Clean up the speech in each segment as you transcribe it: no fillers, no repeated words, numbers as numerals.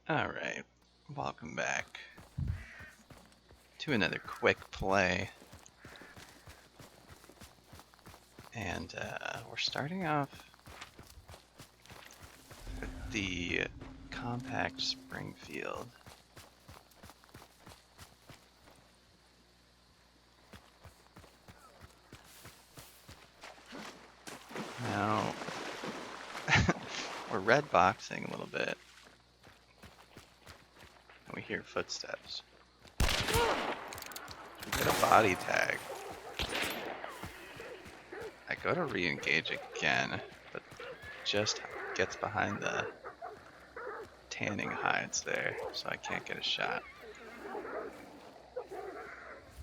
Alright, welcome back to another quick play. And we're starting off with the compact Springfield. Now, we're red boxing a little bit. And we hear footsteps. We get a body tag. I go to re-engage again, but just gets behind the tanning hides there, so I can't get a shot.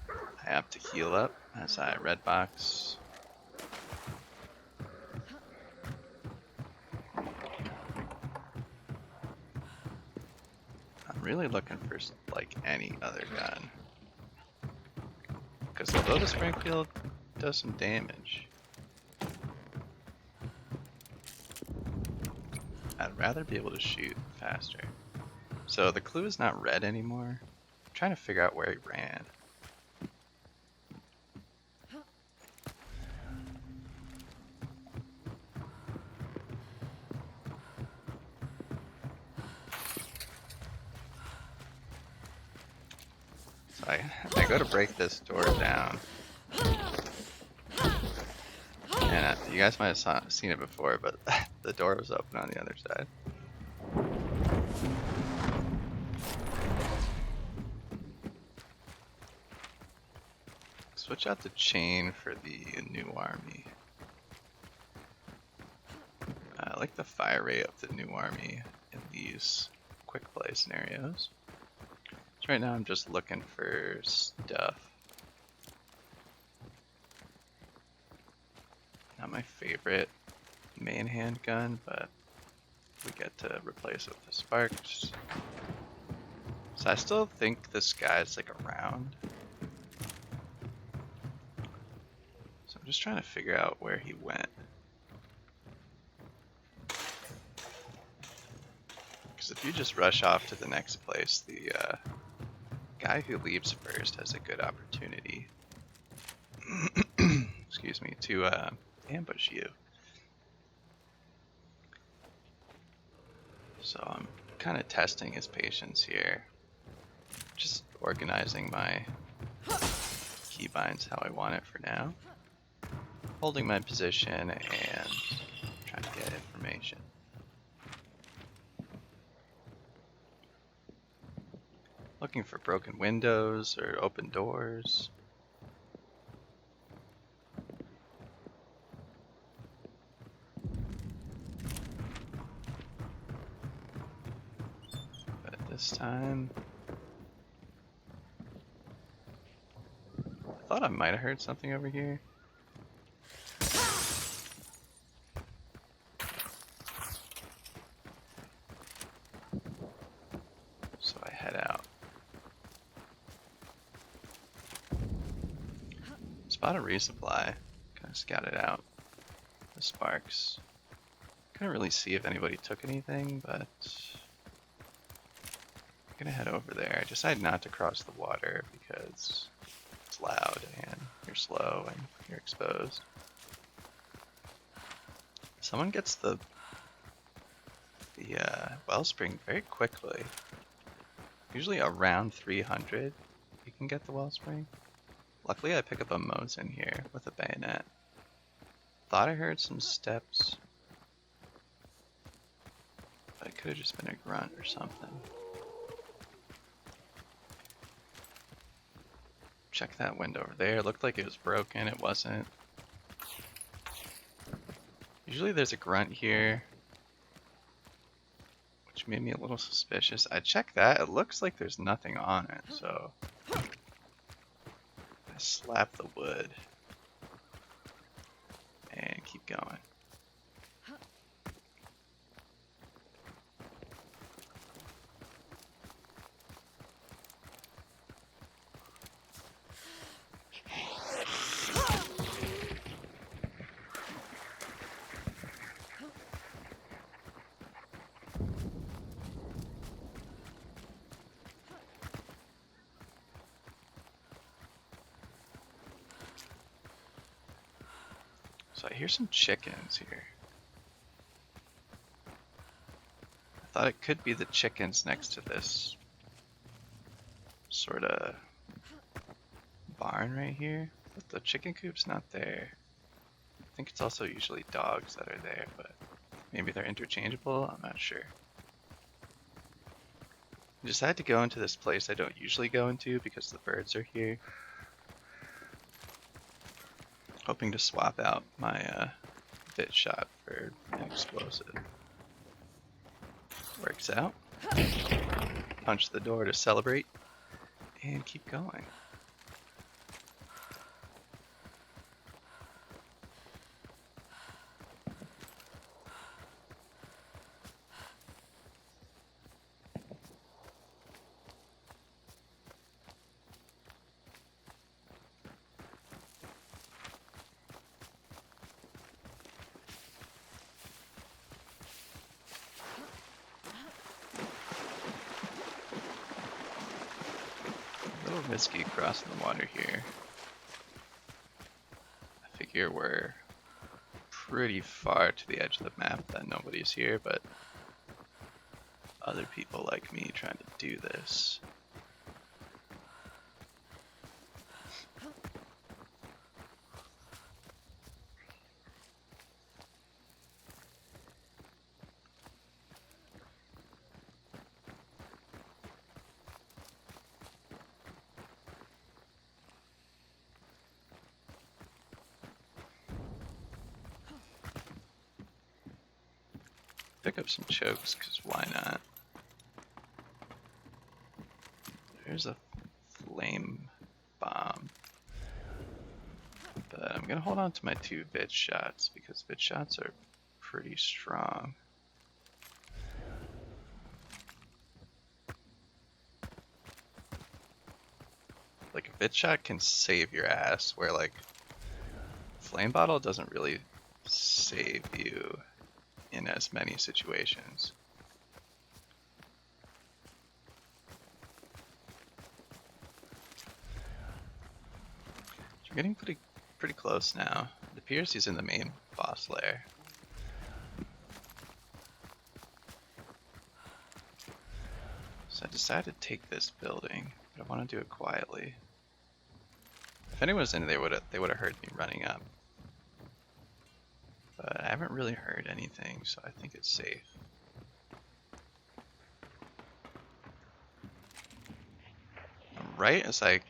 I have to heal up as I red box. I'm really looking for like any other gun, because although the Springfield does some damage, I'd rather be able to shoot faster. So the clue is not red anymore. I'm trying to figure out where he ran. So I go to break this door down. And you guys might have seen it before, but the door was open on the other side. Switch out the chain for the new army. I like the fire rate of the new army in these quick play scenarios. So right now I'm just looking for stuff. Not my favorite main handgun, but we get to replace it with the sparks. So I still think this guy's like around. So I'm just trying to figure out where he went. Because if you just rush off to the next place, the guy who leaves first has a good opportunity excuse me, to ambush you. So I'm kind of testing his patience here. Just organizing my keybinds how I want it for now. Holding my position and trying to get information. Looking for broken windows or open doors. But this time, I thought I might have heard something over here. So I head out. Spot a resupply. Kind of scout it out. The sparks. Couldn't really see if anybody took anything, but I'm gonna head over there. I decide not to cross the water because it's loud and you're slow and you're exposed. Someone gets the wellspring very quickly. Usually around 300 you can get the wellspring. Luckily I pick up a Mosin here with a bayonet. Thought I heard some steps, but it could have just been a grunt or something. Check that window over there. It looked like it was broken. It wasn't. Usually there's a grunt here, which made me a little suspicious. I checked that. It looks like there's nothing on it, so I slap the wood and keep going. So I hear some chickens here. I thought it could be the chickens next to this sort of barn right here, but the chicken coop's not there. I think it's also usually dogs that are there, but maybe they're interchangeable, I'm not sure. I decided to go into this place I don't usually go into because the birds are here. Hoping to swap out my bit shot for an explosive. Works out. Punch the door to celebrate and keep going. A little risky crossing the water here. I figure we're pretty far to the edge of the map that nobody's here, but other people like me trying to do this. Pick up some chokes, because why not? There's a flame bomb. But I'm gonna hold on to my 2 bit shots, because bit shots are pretty strong. Like, a bit shot can save your ass, where, like, flame bottle doesn't really save you in as many situations. We're getting pretty close now. It appears he's in the main boss lair. So I decided to take this building, but I want to do it quietly. If anyone was in there, they would have heard me running up. But I haven't really heard anything, so I think it's safe. Right as I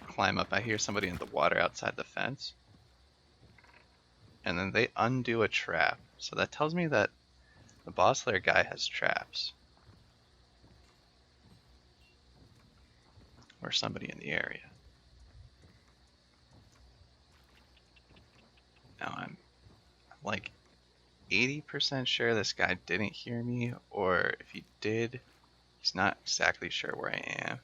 climb up, I hear somebody in the water outside the fence. And then they undo a trap. So that tells me that the boss lair guy has traps. Or somebody in the area. Now I'm like 80% sure this guy didn't hear me, or if he did, he's not exactly sure where I am.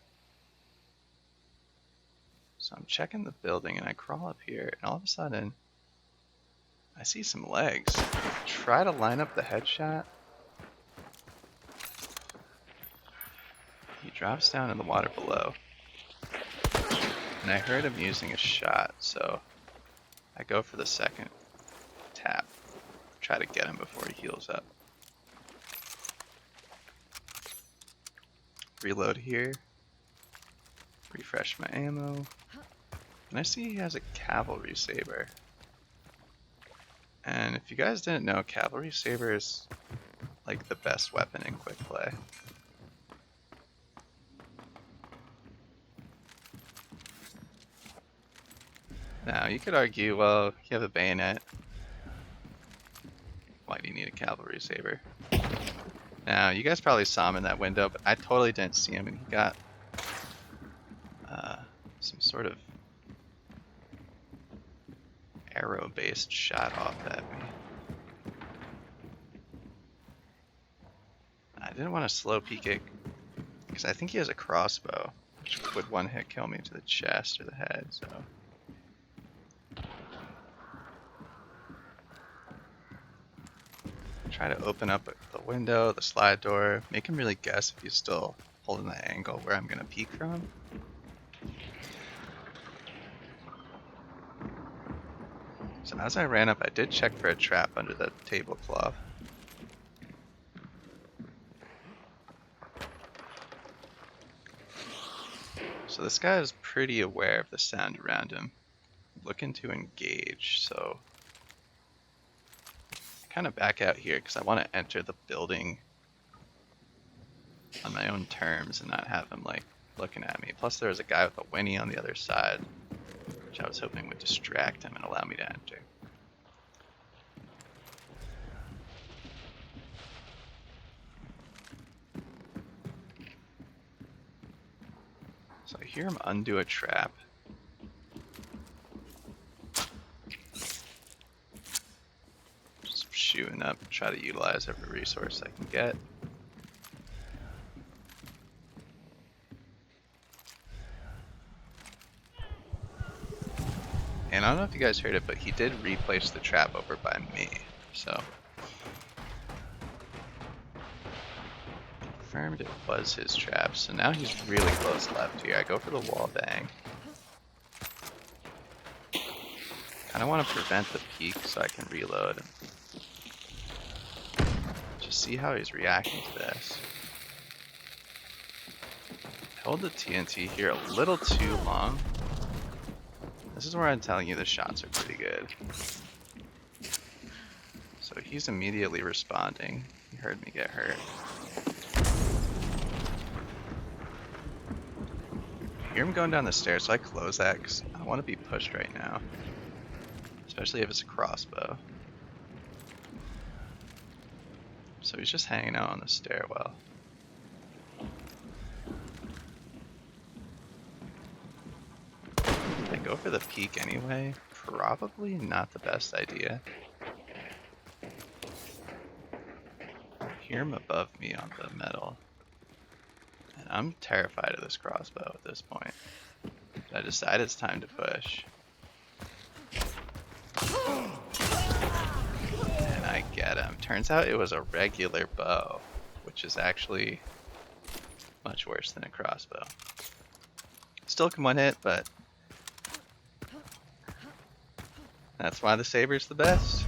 So I'm checking the building and I crawl up here, and all of a sudden I see some legs. Try to line up the headshot. He drops down in the water below. And I heard him using a shot, so I go for the second tap. Try to get him before he heals up. Reload here. Refresh my ammo. And I see he has a cavalry saber. And if you guys didn't know, cavalry saber is like the best weapon in Quickplay. Now you could argue, well, you have a bayonet. Why do you need a cavalry saber? Now you guys probably saw him in that window, but I totally didn't see him, and he got some sort of arrow-based shot off at me. I didn't want to slow peek it because I think he has a crossbow, which would one hit kill me to the chest or the head. So try to open up the window, the slide door, make him really guess if he's still holding the angle where I'm gonna peek from. So as I ran up, I did check for a trap under the tablecloth. So this guy is pretty aware of the sound around him. Looking to engage, so kind of back out here because I want to enter the building on my own terms and not have him like looking at me. Plus there was a guy with a Winnie on the other side, which I was hoping would distract him and allow me to enter. So I hear him undo a trap. Just shooting up, try to utilize every resource I can get. And I don't know if you guys heard it, but he did replace the trap over by me, so confirmed it was his trap. So now he's really close left here. I go for the wall bang. Kinda wanna prevent the peek so I can reload and just see how he's reacting to this. Hold the TNT here a little too long. This is where I'm telling you the shots are pretty good. So he's immediately responding. He heard me get hurt. I hear him going down the stairs, so I close that because I don't want to be pushed right now. Especially if it's a crossbow. So he's just hanging out on the stairwell. I go for the peek anyway. Probably not the best idea. I hear him above me on the metal. And I'm terrified of this crossbow at this point. I decide it's time to push. And I get him. Turns out it was a regular bow, which is actually much worse than a crossbow. Still can one hit, but that's why the saber's the best.